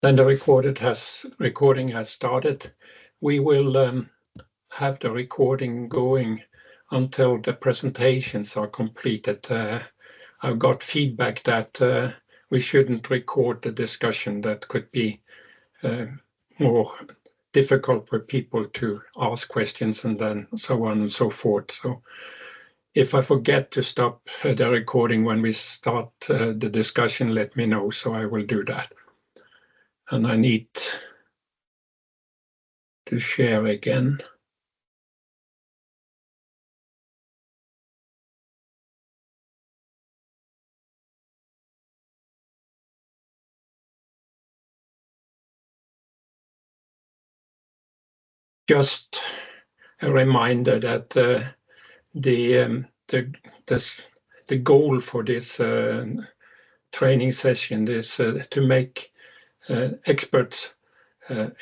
Then the recording has started. We will have the recording going until the presentations are completed. I've got feedback that we shouldn't record the discussion. That could be more difficult for people to ask questions and then so on and so forth. So if I forget to stop the recording when we start the discussion, let me know, so I will do that. And I need to share again. Just a reminder that the goal for this training session is to make experts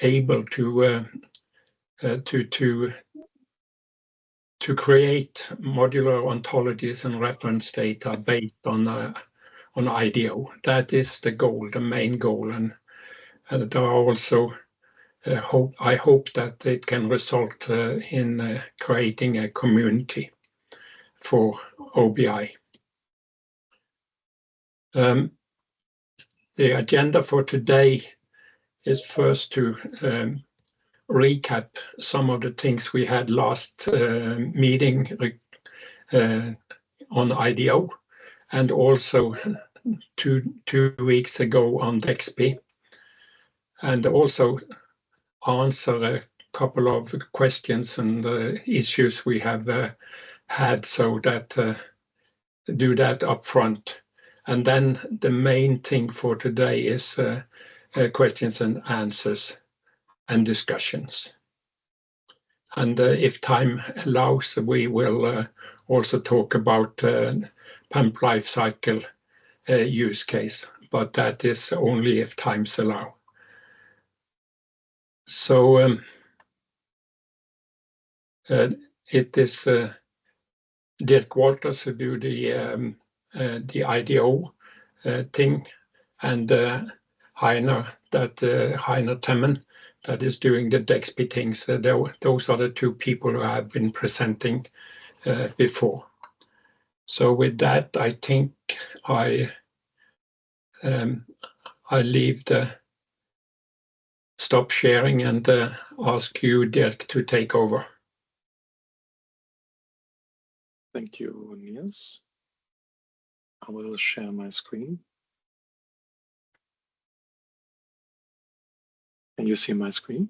able to create modular ontologies and reference data based on IDO. That is the goal, the main goal, and there are also I hope that it can result in creating a community for OBI. The agenda for today is first to recap some of the things we had last meeting on IDO, and also two weeks ago on DEXP, and also answer a couple of questions and issues we have had, so that do that up front. And then the main thing for today is questions and answers and discussions. And if time allows, we will also talk about pump life cycle use case, but that is only if times allow. So it is Dirk Walters who do the IDO thing, and Heiner Temmen that is doing the DEXP things. Those are the two people who have been presenting before. So with that, I think I leave the stop sharing and ask you, Dirk, to take over. Thank you, Nils. I will share my screen. Can you see my screen?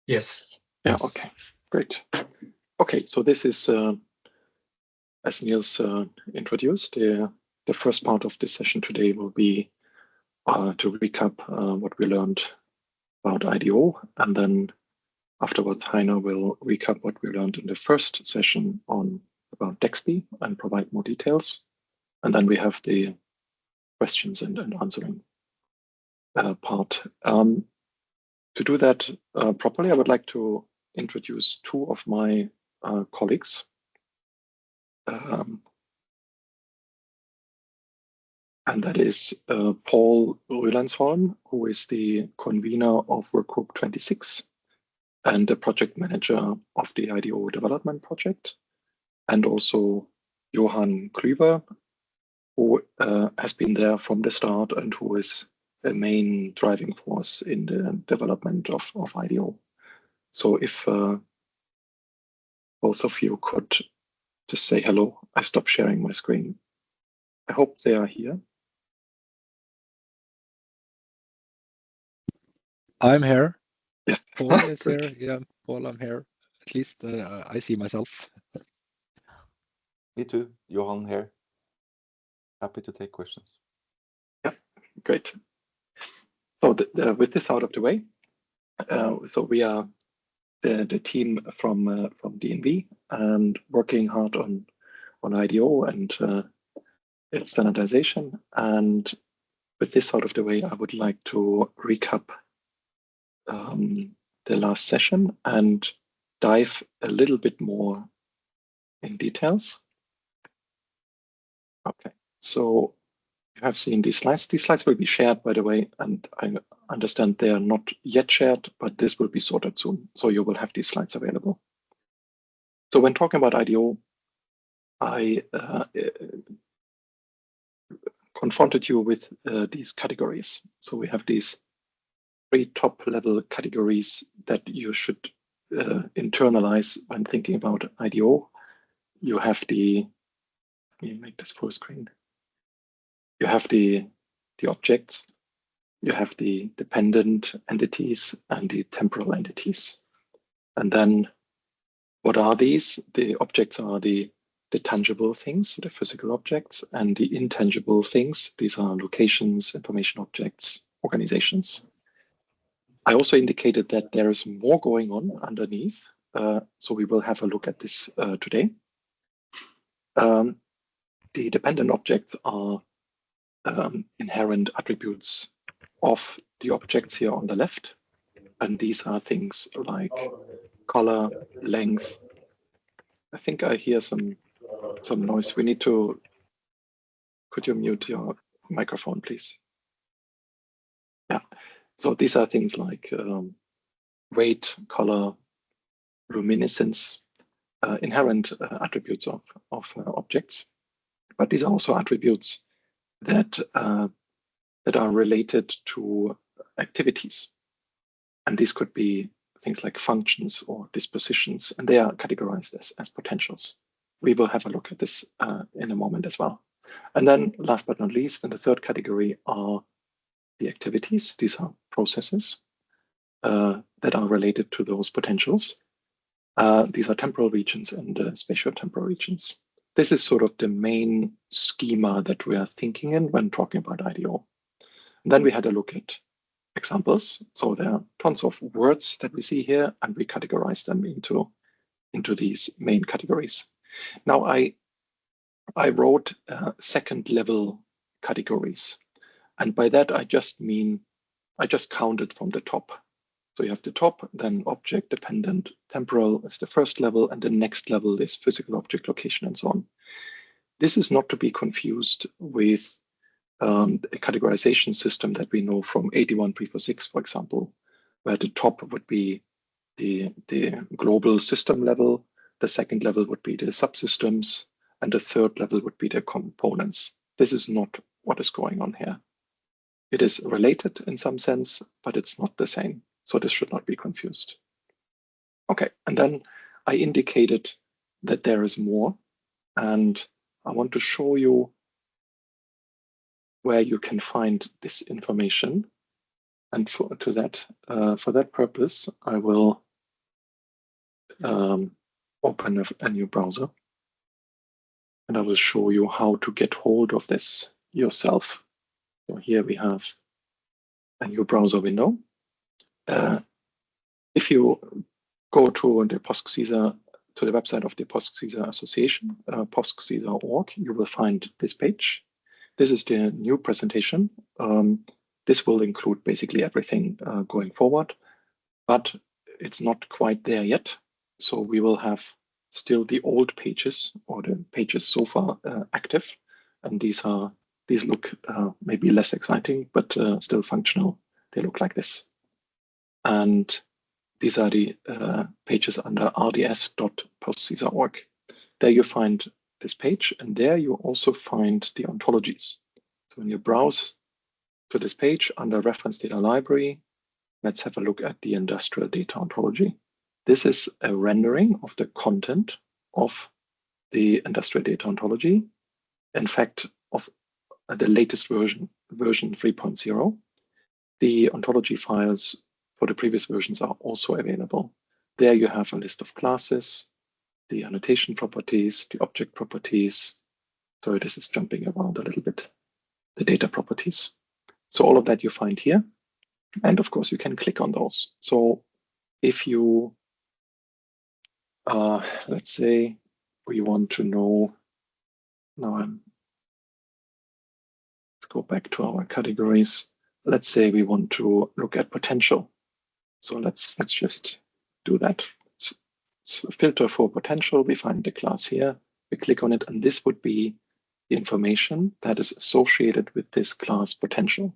Yes. Yeah, okay, great. Okay, so this is, as Nils introduced, the first part of this session today will be to recap what we learned about IDO, and then afterwards Heiner will recap what we learned in the first session about DEXP and provide more details. And then we have the questions and answering part. To do that properly, I would like to introduce two of my colleagues. And that is Paul Rülandsholm, who is the convener of Workgroup 26 and the project manager of the IDO development project, and also Johan Klüver, who has been there from the start and who is a main driving force in the development of IDO. So if both of you could just say hello. I stopped sharing my screen. I hope they are here. I'm here. Yes. Paul is here. Yeah, Paul, I'm here. At least I see myself. Me too. Johan here. Happy to take questions. Yeah, great. So with this out of the way, so we are the team from DNV and working hard on IDO and its standardization. And with this out of the way, I would like to recap the last session and dive a little bit more in details. Okay, so you have seen these slides. These slides will be shared, by the way, and understand they are not yet shared, but this will be sorted soon. So you will have these slides available. So when talking about IDO, I confronted you with these categories. So we have these 3 top-level categories that you should internalize when thinking about IDO. You have the, let me make this full screen. You have the objects, you have the dependent entities and the temporal entities. And then what are these? The objects are the tangible things, the physical objects, and the intangible things. These are locations, information objects, organizations. I also indicated that there is more going on underneath. So we will have a look at this today. The dependent objects are inherent attributes of the objects here on the left. And these are things like color, length. I think I hear some noise. We need to, could you mute your microphone, please? Yeah, so these are things like weight, color, luminescence, inherent attributes of objects. But these are also attributes that are related to activities. And these could be things like functions or dispositions, and they are categorized as potentials. We will have a look at this in a moment as well. And then last but not least, in the third category are the activities. These are processes that are related to those potentials. These are temporal regions and spatiotemporal regions. This is sort of the main schema that we are thinking in when talking about IDO. And then we had a look at examples. So there are tons of words that we see here, and we categorize them into these main categories. Now I wrote second level categories. And by that, I just mean, I just counted from the top. So you have the top, then object, dependent, temporal is the first level, and the next level is physical object, location, and so on. This is not to be confused with a categorization system that we know from 81.346, for example, where the top would be the global system level, the second level would be the subsystems, and the third level would be the components. This is not what is going on here. It is related in some sense, but it's not the same. So this should not be confused. Okay, and then I indicated that there is more, and I want to show you where you can find this information. And for that purpose, I will open a new browser, and I will show you how to get hold of this yourself. So here we have a new browser window. If you go to the POSC Caesar, to the website of the POSC Caesar Association, POSC-Caesar.org, you will find this page. This is the new presentation. This will include basically everything going forward, but it's not quite there yet. So we will have still the old pages, or the pages so far active, and these look maybe less exciting, but still functional. They look like this. And these are the pages under rds.postcaesar.org. There you find this page, and there you also find the ontologies. So when you browse to this page under Reference Data Library, let's have a look at the industrial data ontology. This is a rendering of the content of the industrial data ontology. In fact, of the latest version 3.0. The ontology files for the previous versions are also available. There you have a list of classes, the annotation properties, the object properties. So this is jumping around a little bit, the data properties. So all of that you find here. And of course, you can click on those. So if you, let's say we want to know, now let's go back to our categories. Let's say we want to look at potential. So let's just do that. Let's filter for potential. We find the class here. We click on it, and this would be the information that is associated with this class potential.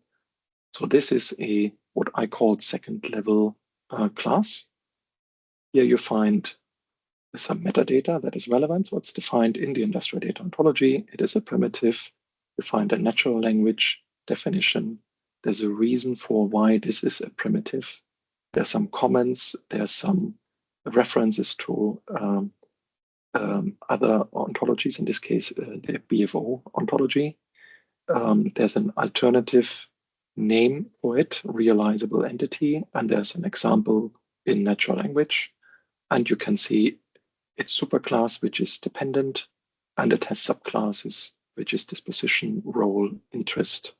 So this is a what I call second level class. Here you find some metadata that is relevant. So it's defined in the industrial data ontology. It is a primitive. You find a natural language definition. There's a reason for why this is a primitive. There's some comments. There's some references to other ontologies, in this case, the BFO ontology. There's an alternative name for it, realizable entity, and there's an example in natural language. And you can see its superclass, which is dependent, and it has subclasses, which is disposition, role, interest,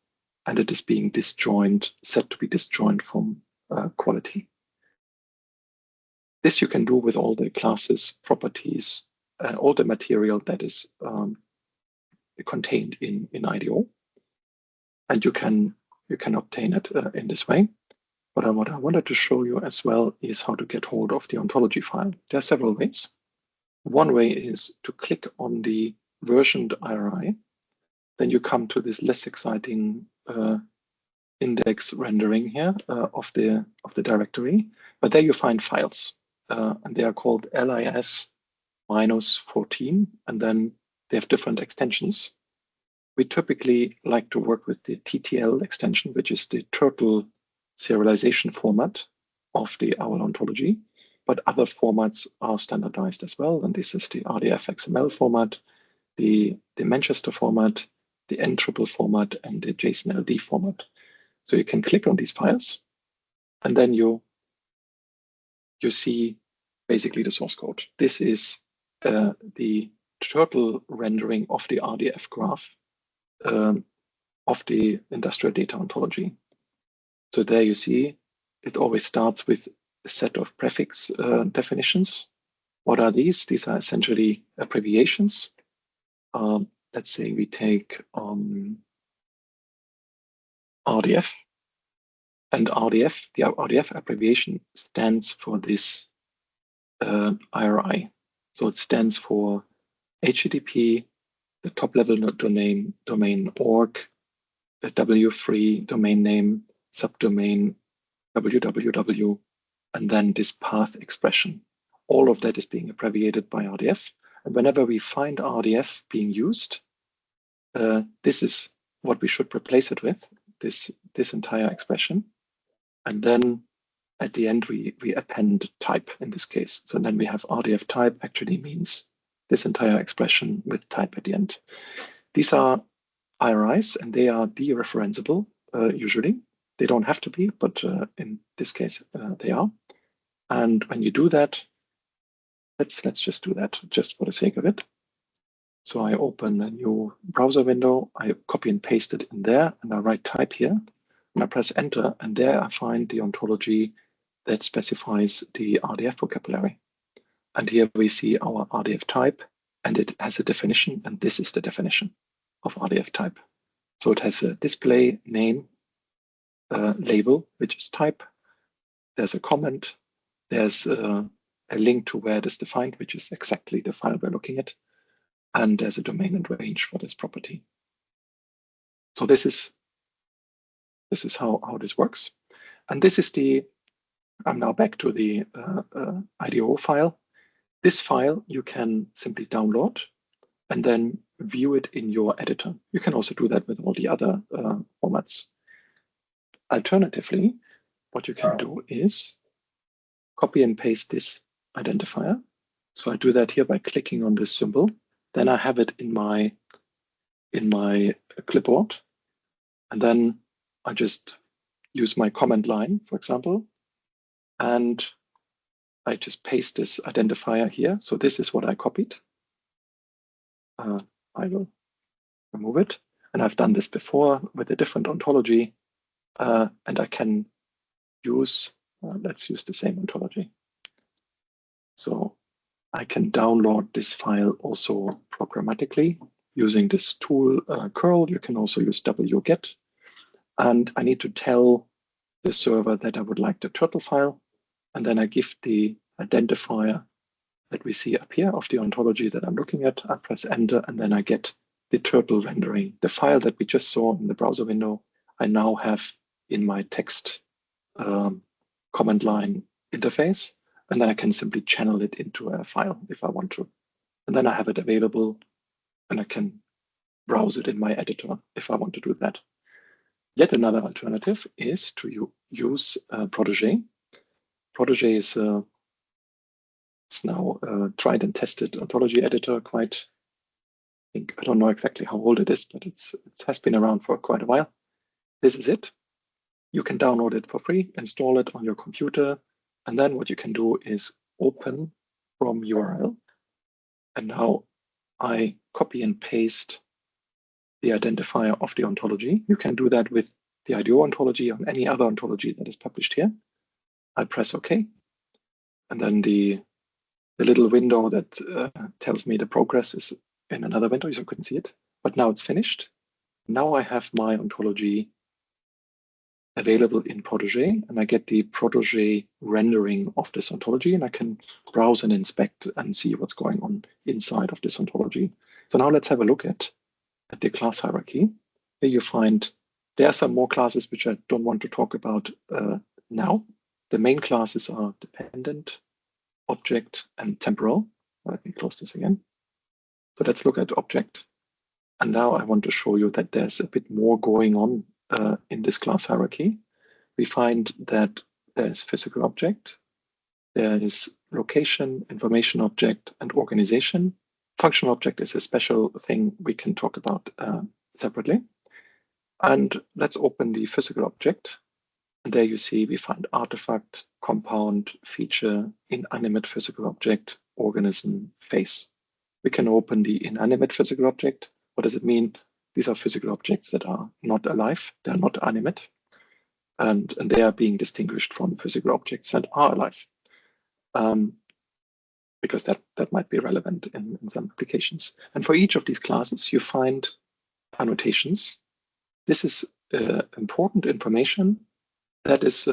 and it is being disjoint, set to be disjoint from quality. This you can do with all the classes, properties, all the material that is contained in IDO, and you can obtain it in this way. But what I wanted to show you as well is how to get hold of the ontology file. There are several ways. One way is to click on the versioned IRI. Then you come to this less exciting index rendering here of the directory. But there you find files, and they are called LIS-14, and then they have different extensions. We typically like to work with the TTL extension, which is the turtle serialization format of the OWL ontology, but other formats are standardized as well. And this is the RDF XML format, the Manchester format, the NTRPL format, and the JSON LD format. So you can click on these files, and then you see basically the source code. This is the turtle rendering of the RDF graph of the industrial data ontology. So there you see it always starts with a set of prefix definitions. What are these? These are essentially abbreviations. Let's say we take RDF, and RDF, the RDF abbreviation stands for this IRI. So it stands for HTTP, the top level domain org, the W3 domain name, subdomain, www, and then this path expression. All of that is being abbreviated by RDF. And whenever we find RDF being used, this is what we should replace it with, this entire expression. And then at the end, we append type in this case. So then we have RDF type actually means this entire expression with type at the end. These are IRIs, and they are dereferenceable usually. They don't have to be, but in this case, they are. And when you do that, let's just do that just for the sake of it. So I open a new browser window, I copy and paste it in there, and I write type here, and I press enter, and there I find the ontology that specifies the RDF vocabulary. And here we see our RDF type, and it has a definition, and this is the definition of RDF type. So it has a display name label, which is type. There's a comment. There's a link to where it is defined, which is exactly the file we're looking at. And there's a domain and range for this property. So this is how this works. And this is I'm now back to the IDO file. This file you can simply download and then view it in your editor. You can also do that with all the other formats. Alternatively, what you can do is copy and paste this identifier. So I do that here by clicking on this symbol. Then I have it in my clipboard, and then I just use my command line, for example, and I just paste this identifier here. So this is what I copied. I will remove it, and I've done this before with a different ontology, and I can use. Let's use the same ontology. So I can download this file also programmatically using this tool curl. You can also use wget. And I need to tell the server that I would like the turtle file. And then I give the identifier that we see up here of the ontology that I'm looking at. I press enter, and then I get the turtle rendering. The file that we just saw in the browser window, I now have in my text command line interface, and then I can simply channel it into a file if I want to. And then I have it available, and I can browse it in my editor if I want to do that. Yet another alternative is to use Protégé. Protégé is it's now a tried and tested ontology editor. I don't know exactly how old it is, but it has been around for quite a while. This is it. You can download it for free, install it on your computer, and then what you can do is open from URL. And now I copy and paste the identifier of the ontology. You can do that with the IDO ontology or any other ontology that is published here. I press OK. And then the little window that tells me the progress is in another window, so I couldn't see it. But now it's finished. Now I have my ontology available in Protégé, and I get the Protégé rendering of this ontology, and I can browse and inspect and see what's going on inside of this ontology. So now let's have a look at the class hierarchy. Here you find there are some more classes which I don't want to talk about now. The main classes are dependent, object, and temporal. Let me close this again. So let's look at object. And now I want to show you that there's a bit more going on in this class hierarchy. We find that there's physical object, there is location, information object, and organization. Functional object is a special thing we can talk about separately. And let's open the physical object. And there you see we find artifact, compound, feature, inanimate physical object, organism, face. We can open the inanimate physical object. What does it mean? These are physical objects that are not alive, they're not animate, and they are being distinguished from physical objects that are alive, because that might be relevant in some applications. And for each of these classes, you find annotations. This is important information that is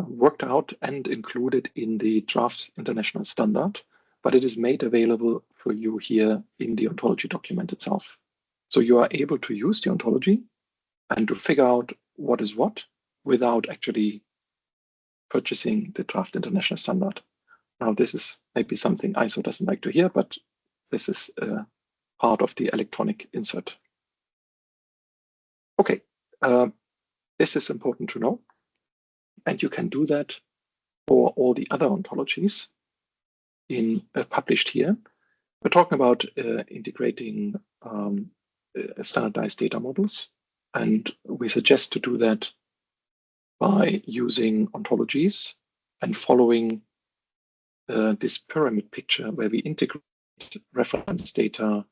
worked out and included in the draft international standard, but it is made available for you here in the ontology document itself. So you are able to use the ontology and to figure out what is what without actually purchasing the draft international standard. Now, this is maybe something ISO doesn't like to hear, but this is part of the electronic insert. Okay, this is important to know. And you can do that for all the other ontologies in published here. We're talking about integrating standardized data models, and we suggest to do that by using ontologies and following this pyramid picture where we integrate reference data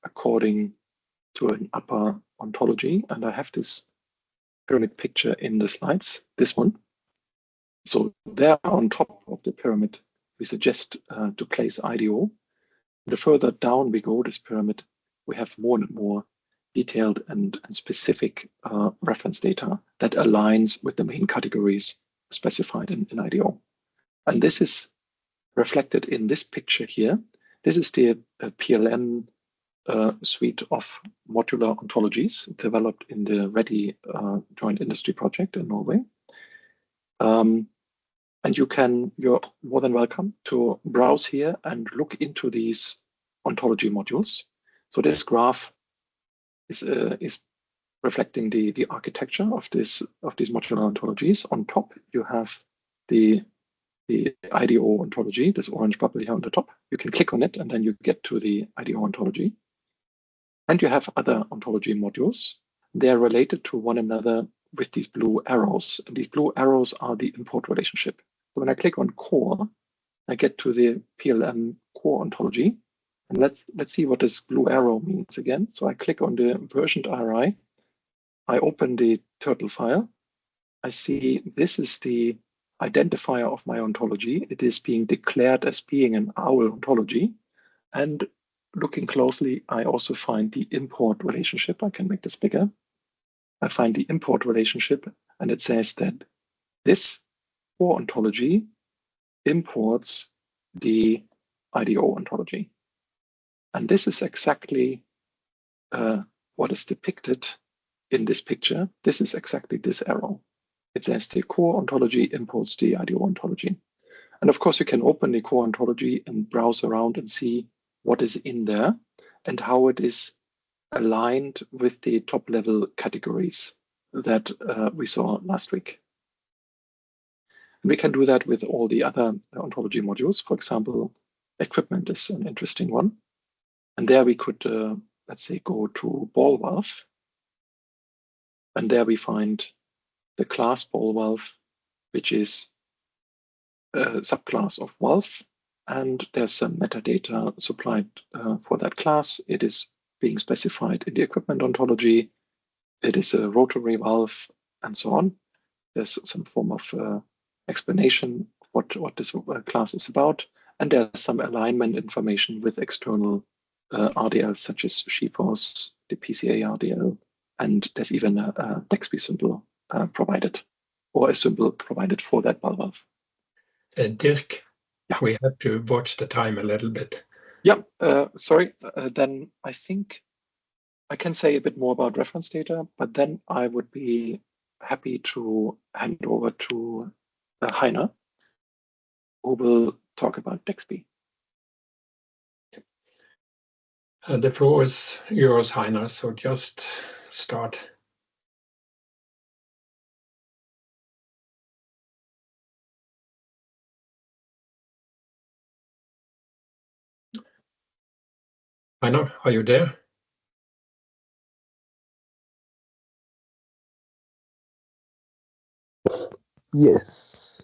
according to an upper ontology. And I have this pyramid picture in the slides, this one. So there on top of the pyramid, we suggest to place IDO. The further down we go this pyramid, we have more and more detailed and specific reference data that aligns with the main categories specified in IDO. And this is reflected in this picture here. This is the PLM suite of modular ontologies developed in the Ready Joint Industry project in Norway. And you're more than welcome to browse here and look into these ontology modules. So this graph is reflecting the architecture of these modular ontologies. On top, you have the IDO ontology, this orange bubble here on the top. You can click on it, and then you get to the IDO ontology. And you have other ontology modules. They're related to one another with these blue arrows. And these blue arrows are the import relationship. So when I click on core, I get to the PLM core ontology. And let's see what this blue arrow means again. So I click on the versioned RI. I open the turtle file. I see this is the identifier of my ontology. It is being declared as being an OWL ontology. And looking closely, I also find the import relationship. I can make this bigger. I find the import relationship, and it says that this core ontology imports the IDO ontology. And this is exactly what is depicted in this picture. This is exactly this arrow. it says the core ontology imports the IDO ontology. And of course, you can open the core ontology and browse around and see what is in there and how it is aligned with the top level categories that we saw last week. And we can do that with all the other ontology modules. For example, equipment is an interesting one. And there we could, let's say, go to ball valve. And there we find the class ball valve, which is a subclass of valve. And there's some metadata supplied for that class. It is being specified in the equipment ontology. It is a rotary valve and so on. There's some form of explanation what this class is about. And there's some alignment information with external RDLs such as GForce, the PCA RDL, and there's even a DEXP symbol provided, or a symbol provided for that ball valve. Dirk, yeah. We have to watch the time a little bit. Yeah, sorry. Then I think I can say a bit more about reference data, but then I would be happy to hand over to Heiner, who will talk about DEXP. The floor is yours, Heiner, so just start. Heiner, are you there? Yes.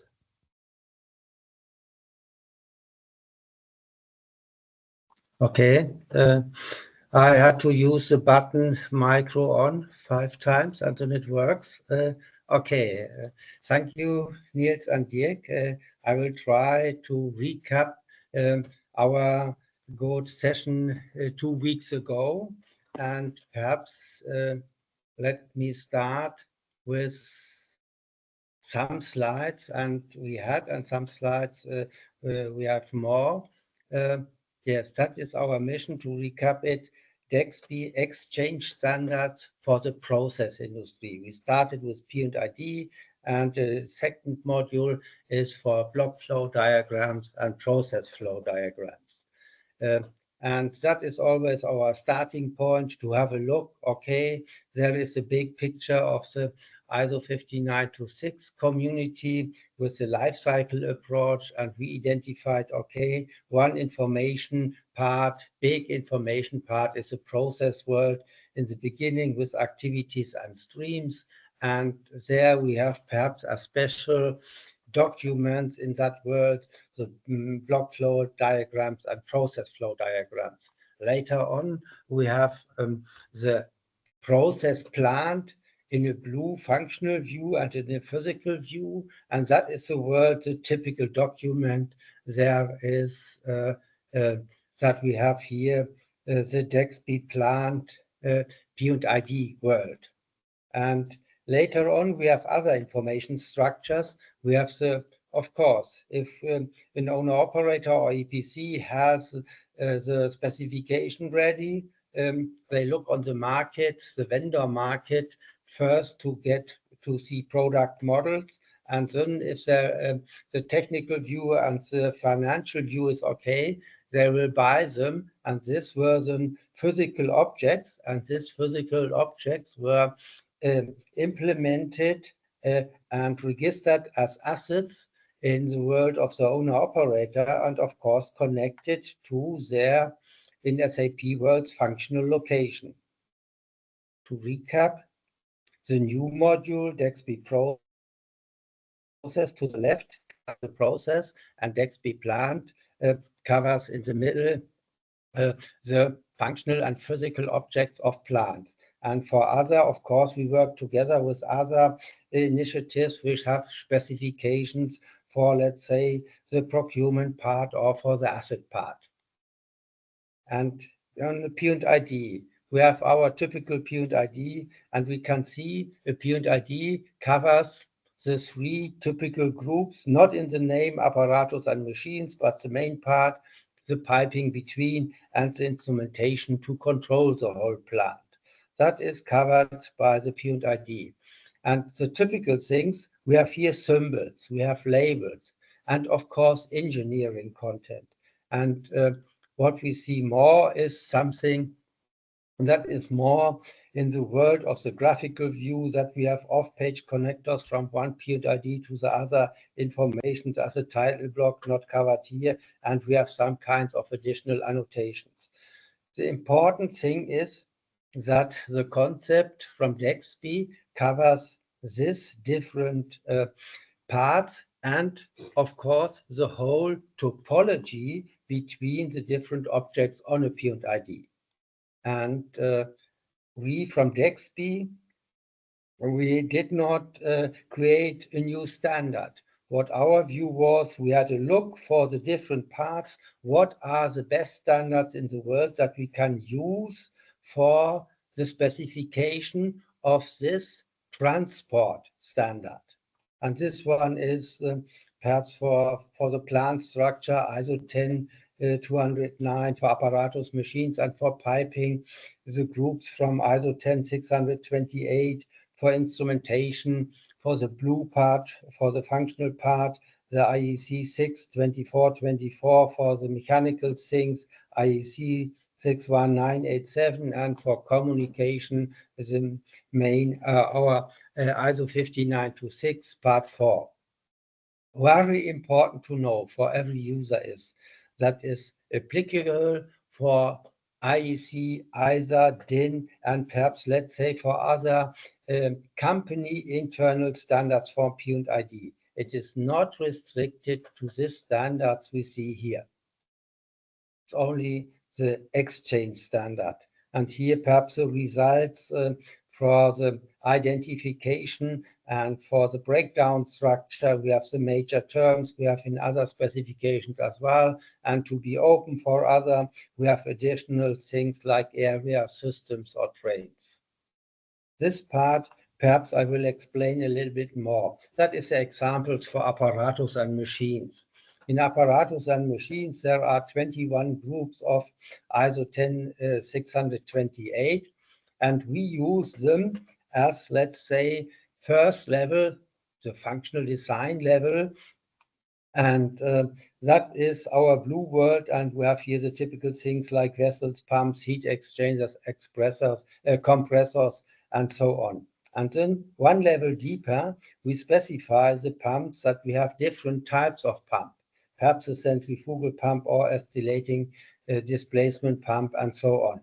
Okay. I had to use the button micro on 5 times and then it works. Okay. Thank you, Nils and Dirk. I will try to recap our good session 2 weeks ago, and perhaps let me start with some slides, and some slides we have more. Yes, that is our mission, to recap it. DEXP exchange standards for the process industry. We started with P&ID, and the second module is for block flow diagrams and process flow diagrams. And that is always our starting point, to have a look. Okay, there is a big picture of the ISO 15926 community with the life cycle approach, and we identified, okay, one information part, big information part, is the process world in the beginning with activities and streams. And there we have perhaps a special documents in that world, the block flow diagrams and process flow diagrams. Later on, we have the process plant in a blue functional view and in a physical view, and that is the world, the typical document. There is that we have here the DEXP plant P&ID world. And later on, we have other information structures. We have the, of course, if an owner-operator or EPC has the specification ready, they look on the market, the vendor market, first to get to see product models. And then if the technical view and the financial view is okay, they will buy them. And this were the physical objects, and these physical objects were implemented and registered as assets in the world of the owner-operator, and of course connected to their, in SAP world's, functional location. To recap, the new module, DEXP process to the left, the process, and DEXP plant covers in the middle the functional and physical objects of plants. And for other, of course, we work together with other initiatives which have specifications for, let's say, the procurement part or for the asset part. And on the P&ID, we have our typical P&ID, and we can see the P&ID covers the 3 typical groups, not in the name apparatus and machines, but the main part, the piping between, and the instrumentation to control the whole plant. That is covered by the P&ID. And the typical things, we have here symbols, we have labels, and of course, engineering content. And what we see more is something that is more in the world of the graphical view, that we have off-page connectors from one PID to the other, information as a title block not covered here, and we have some kinds of additional annotations. The important thing is that the concept from DEXP covers this different parts and, of course, the whole topology between the different objects on a PID. And we from DEXP, we did not create a new standard. What our view was, we had a look for the different parts. What are the best standards in the world that we can use for the specification of this transport standard? And this one is perhaps for the plant structure, ISO 10209 for apparatus machines, and for piping, the groups from ISO 10628 for instrumentation, for the blue part, for the functional part, the IEC 62424 for the mechanical things, IEC 61987, and for communication, the main, our ISO 15926 part 4. Very important to know for every user is that is applicable for IEC, ISA, DIN, and perhaps, let's say, for other company internal standards for P&ID. It is not restricted to these standards we see here. It's only the exchange standard. And here perhaps the results for the identification and for the breakdown structure, we have the major terms, we have in other specifications as well. And to be open for other, we have additional things like area, systems, or traits. This part, perhaps I will explain a little bit more. That is the examples for apparatus and machines. In apparatus and machines, there are 21 groups of ISO 10628, and we use them as, let's say, first level, the functional design level, and that is our blue world, and we have here the typical things like vessels, pumps, heat exchangers, compressors, and so on. And then one level deeper, we specify the pumps that we have different types of pump, perhaps a centrifugal pump or oscillating displacement pump, and so on.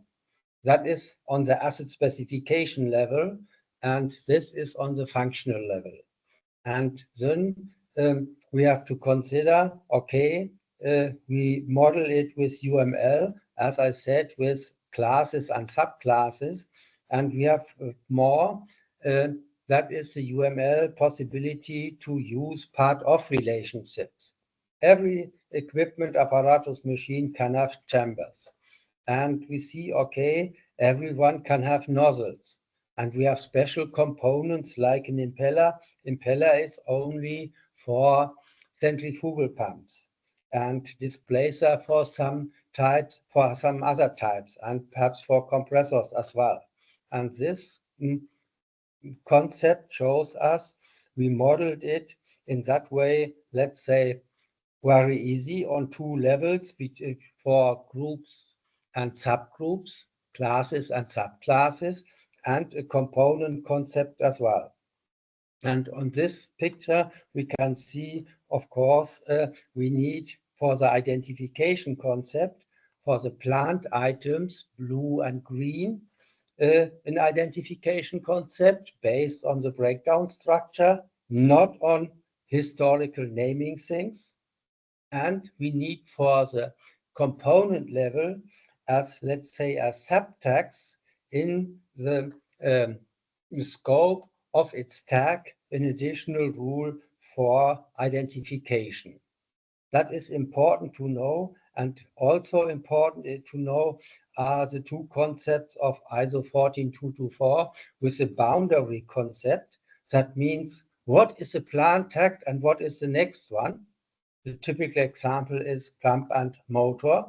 That is on the asset specification level, and this is on the functional level. And then we have to consider, okay, we model it with UML, as I said, with classes and subclasses, and we have more. That is the UML possibility to use part-of relationships. Every equipment apparatus machine can have chambers. And we see, okay, everyone can have nozzles. And we have special components like an impeller. Impeller is only for centrifugal pumps, and displacer for some types, for some other types, and perhaps for compressors as well. And this concept shows us, we modeled it in that way, let's say, very easy on two levels for groups and subgroups, classes and subclasses, and a component concept as well. And on this picture, we can see, of course, we need for the identification concept, for the plant items, blue and green, an identification concept based on the breakdown structure, not on historical naming things. And we need for the component level, as let's say a subtax in the scope of its tag, an additional rule for identification. That is important to know, and also important to know are the two concepts of ISO 14224 with the boundary concept. That means what is the plant tag and what is the next one? The typical example is pump and motor.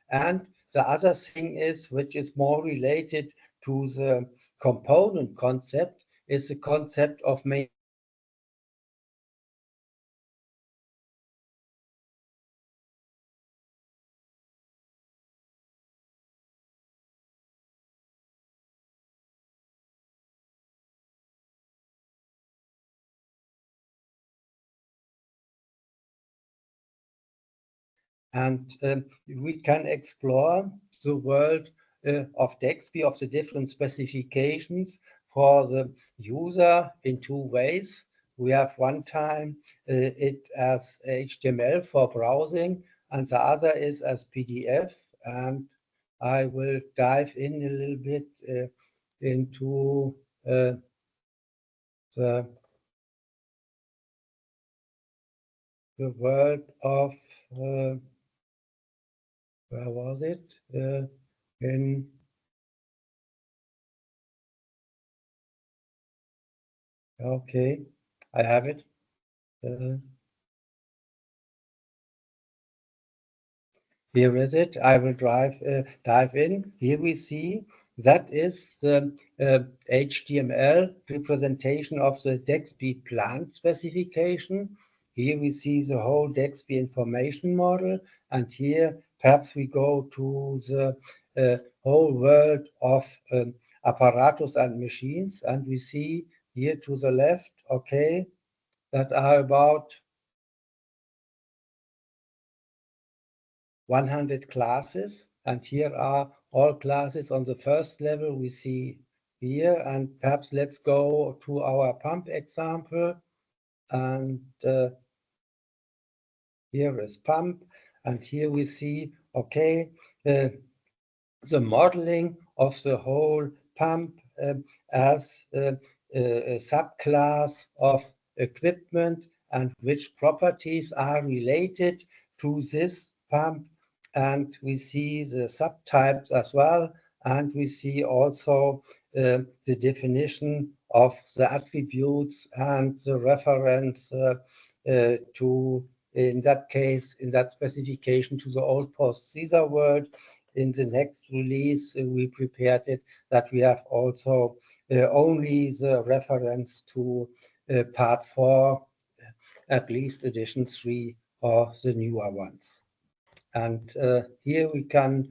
And the other thing is, which is more related to the component concept, is the concept of and we can explore the world of DEXP, of the different specifications for the user in two ways. We have one time it as HTML for browsing, and the other is as PDF. And I will dive in a little bit into the world of where was it? Okay, I have it. Here is it. I will dive in. Here we see that is the HTML representation of the DEXP plant specification. Here we see the whole DEXP information model, and here perhaps we go to the whole world of apparatus and machines, and we see here to the left, okay, that are about 100 classes, and here are all classes on the first level we see here. And perhaps let's go to our pump example, and here is pump, and here we see, okay, the modeling of the whole pump as a subclass of equipment and which properties are related to this pump. And we see the subtypes as well, and we see also the definition of the attributes and the reference to, in that case, in that specification, to the old POSC Caesar world. In the next release, we prepared it that we have also only the reference to part 4, at least edition 3, or the newer ones. And here we can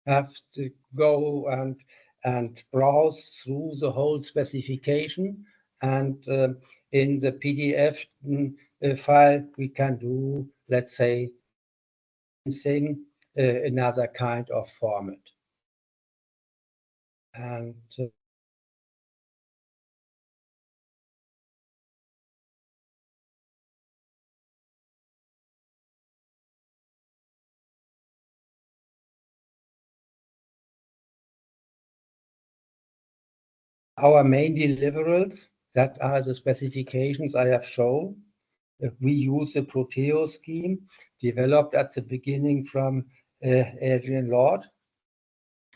have to go and browse through the whole specification. And in the PDF file, we can do, let's say, thing, another kind of format. And our main deliverables, that are the specifications I have shown. We use the Proteo scheme developed at the beginning from Adrian Lord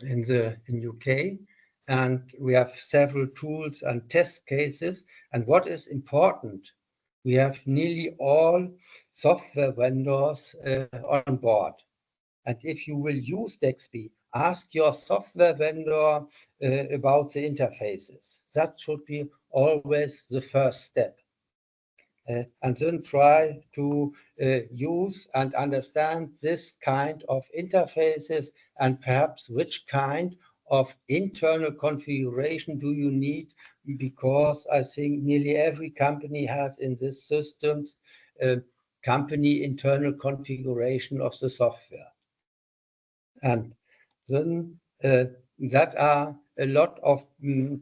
in UK, and we have several tools and test cases. And what is important, we have nearly all software vendors on board. And if you will use DEXP, ask your software vendor about the interfaces. That should be always the first step. And then try to use and understand this kind of interfaces, and perhaps which kind of internal configuration do you need, because I think nearly every company has in these systems company internal configuration of the software. And then that are a lot of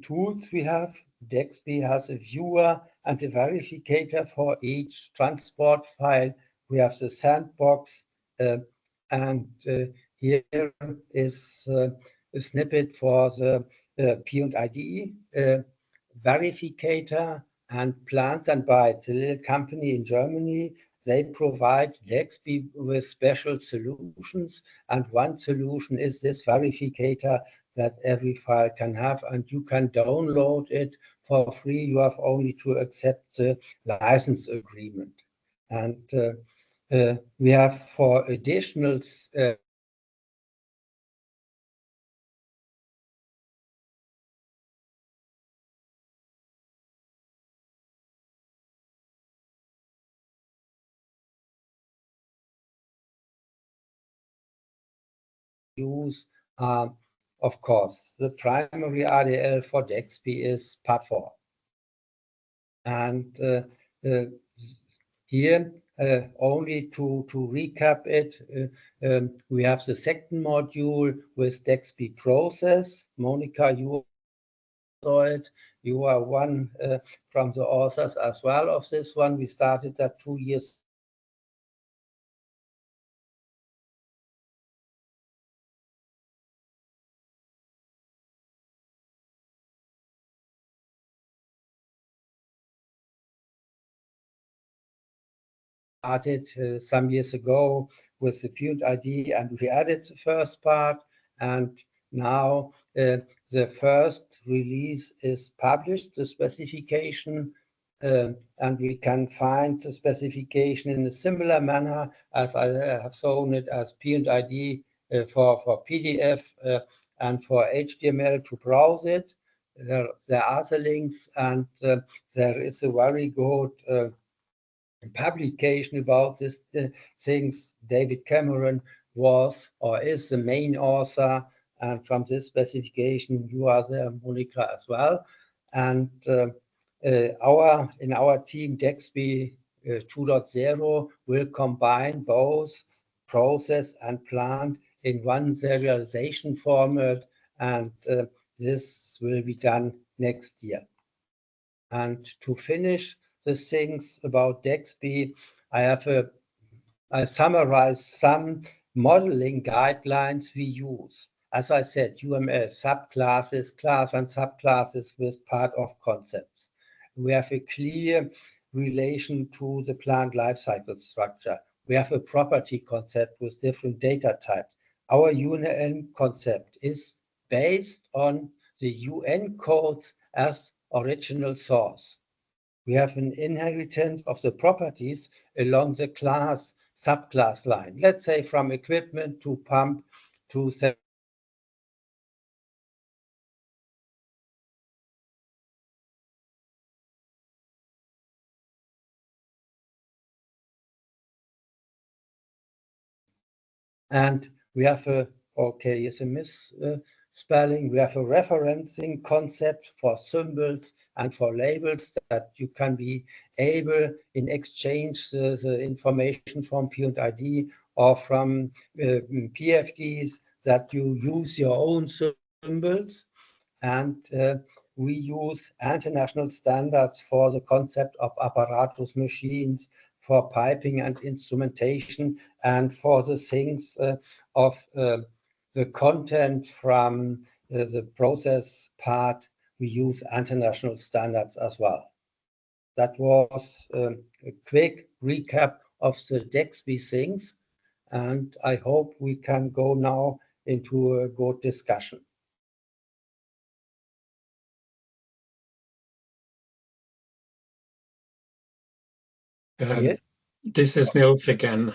tools we have. DEXP has a viewer and a verificator for each transport file. We have the sandbox, and here is a snippet for the P&ID verificator, and Plants and Bytes, a little company in Germany. They provide DEXP with special solutions, and one solution is this verificator that every file can have, and you can download it for free. You have only to accept the license agreement. And we have for additional use are, of course, the primary RDL for DXP is part 4. And here, only to recap it, we have the second module with DXP process. Monica, you saw it. You are one from the authors as well of this one. We started that 2 years. Started some years ago with the POSC, and we added the first part, and now the first release is published, the specification, and we can find the specification in a similar manner as I have shown it as POSC for PDF and for HTML to browse it. There are the links, and there is a very good publication about these things. David Cameron was or is the main author, and from this specification you are there, Monica, as well. And in our team, DXP 2.0 will combine both process and plant in one serialization format, and this will be done next year. And to finish the things about DXP, I summarize some modeling guidelines we use. As I said, UML subclasses, class and subclasses with part of concepts. We have a clear relation to the plant lifecycle structure. We have a property concept with different data types. Our UN concept is based on the UN codes as original source. We have an inheritance of the properties along the class subclass line. Let's say from equipment to pump to and we have a, okay, it's a misspelling. We have a referencing concept for symbols and for labels that you can be able in exchange the information from POSC or from PFDs that you use your own symbols. And we use international standards for the concept of apparatus machines, for piping and instrumentation, and for the things of the content from the process part, we use international standards as well. That was a quick recap of the DXP things, and I hope we can go now into a good discussion. Yeah. This is Nils again,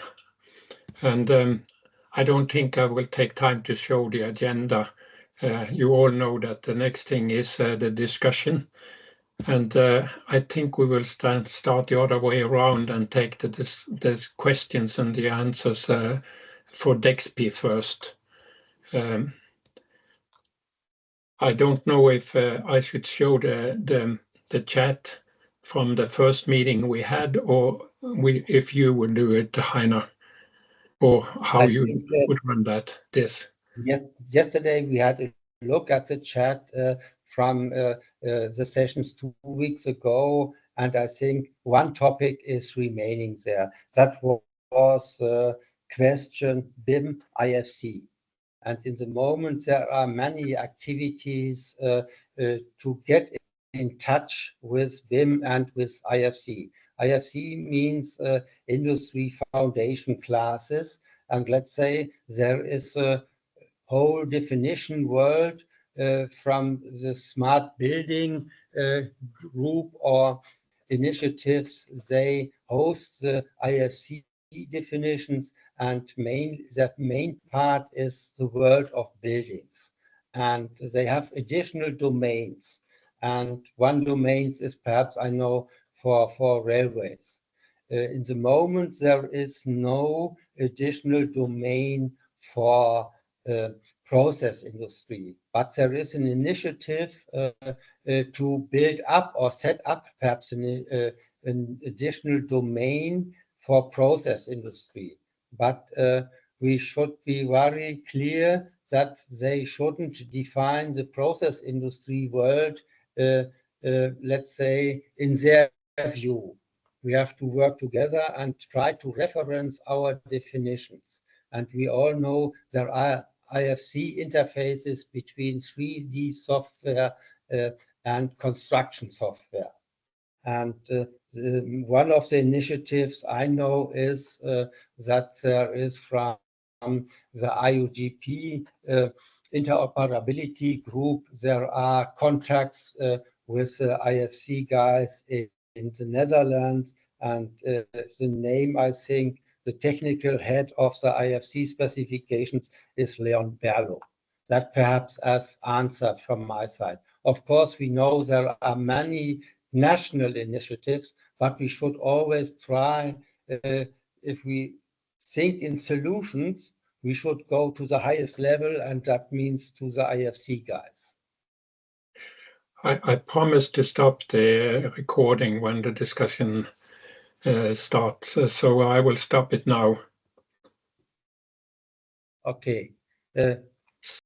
and I don't think I will take time to show the agenda. You all know that the next thing is the discussion, and I think we will start the other way around and take the questions and the answers for DXP first. I don't know if I should show the chat from the first meeting we had, or if you would do it, Heiner, or how you would run this. Yes, yesterday we had a look at the chat from the sessions 2 weeks ago, and I think one topic is remaining there. That was question BIM IFC. And in the moment, there are many activities to get in touch with BIM and with IFC. IFC means industry foundation classes. And let's say there is a whole definition world from the smart building group or initiatives. They host the IFC definitions, and the main part is the world of buildings. And they have additional domains. And one domain is perhaps, I know, for railways. In the moment, there is no additional domain for process industry. But there is an initiative to build up or set up perhaps an additional domain for process industry. But we should be very clear that they shouldn't define the process industry world, let's say, in their view. We have to work together and try to reference our definitions. And we all know there are IFC interfaces between 3D software and construction software. And one of the initiatives I know is that there is from the IUGP interoperability group, there are contacts with the IFC guys in the Netherlands, and the name, I think, the technical head of the IFC specifications is Leon Berlo. That perhaps as answer from my side. Of course, we know there are many national initiatives, but we should always try, if we think in solutions, we should go to the highest level, and that means to the IFC guys. I promise to stop the recording when the discussion starts, so I will stop it now. Okay.